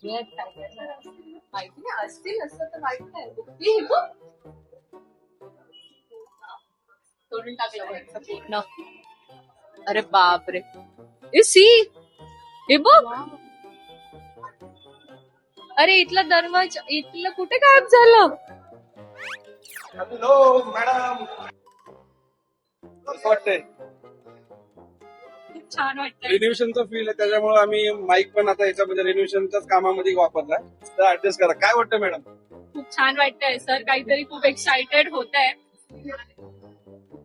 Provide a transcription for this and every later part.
माहिती नाही असतील असं तर माहित नाही. कुठली हे बघ तोडून टाकलं वरचं पूर्ण. अरे बापरे. ए सी हे बघ. अरे इथला दरवाजा इथलं कुठे गायब झालं. हॅलो मॅडम, कसं वाटतंय? खूप छान वाटतंय. रिन्युएशनचा फील आहे त्याच्यामुळे आम्ही माईक पण आता याच्यामध्ये रिन्युएशनच्याच कामामध्ये वापरलाय, तर ऍडजस्ट करा. काय वाटतं मॅडम? खूप छान वाटतंय सर. काहीतरी खूप एक्साइटेड होत आहे.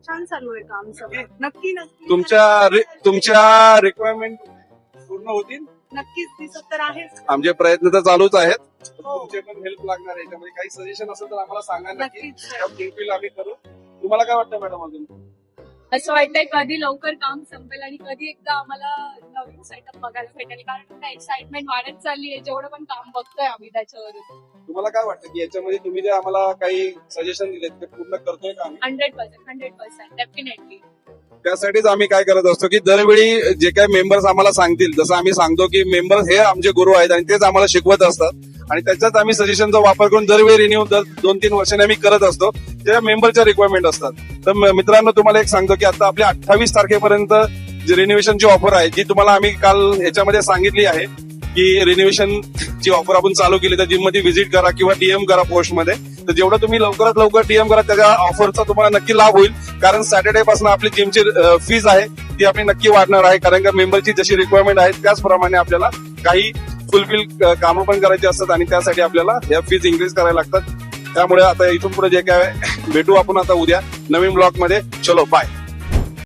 छान चालू आहे काम सगळं. नक्की नक्की तुमच्या रिक्वायरमेंट पूर्ण होतील. नक्कीच दिसत तर आहेच. आमचे प्रयत्न तर चालूच आहेत. तुमचे पण हेल्प लागणार आहे. याच्यामध्ये काही सजेशन असेल तर आम्हाला सांगा नक्की. फुलफिल आम्ही करू. तुम्हाला काय वाटतं मॅडम अजून? असं वाटतंय कधी लवकर काम संपेल आणि कधी एकदा आम्हाला नवीन सेटअप बघायला भेटेल. कारण एक्साइटमेंट वाढत चालली आहे जेवढं पण काम बघतोय आम्ही त्याच्यावरून. तुम्हाला काय वाटतं की याच्यामध्ये तुम्ही जे आम्हाला काही सजेशन दिलेत ते पूर्ण करतोय का आम्ही? 100% डेफिनेटली. त्यासाठीच आम्ही काय करत असतो की दरवेळी जे काही मेंबर्स आम्हाला सांगतील, जसं आम्ही सांगतो की मेंबर्स हे आमचे गुरु आहेत आणि तेच आम्हाला शिकवत असतात आणि त्याच्यात आम्ही सजेशनचा वापर करून दरवेळी रिन्यू 2-3 वर्षांनी आम्ही करत असतो. त्या मेंबरच्या रिक्वायरमेंट असतात. तर मित्रांनो तुम्हाला एक सांगतो की आता आपल्या 28 तारखेपर्यंत जी रिन्युएशनची ऑफर आहे जी तुम्हाला आम्ही काल ह्याच्यामध्ये सांगितली आहे की रिन्युएशनची ऑफर आपण चालू केली, तर जिममध्ये व्हिजिट करा किंवा डीएम करा पोस्टमध्ये. तर जेवढं तुम्ही लवकरात लवकर डीएम करा त्याच्या ऑफरचा तुम्हाला नक्की लाभ होईल. कारण सॅटर्डे पासून आपली जिमची फीज आहे ती आपली नक्की वाढणार आहे. कारण का मेंबरची जशी रिक्वायरमेंट आहे त्याचप्रमाणे आपल्याला काही फुलफिल कामं पण करायची असतात आणि त्यासाठी आपल्याला या फीज इन्क्रीज करायला लागतात. त्यामुळे आता इथून पुढे जे काय भेटू आपण आता उद्या नवीन ब्लॉग मध्ये. चलो बाय.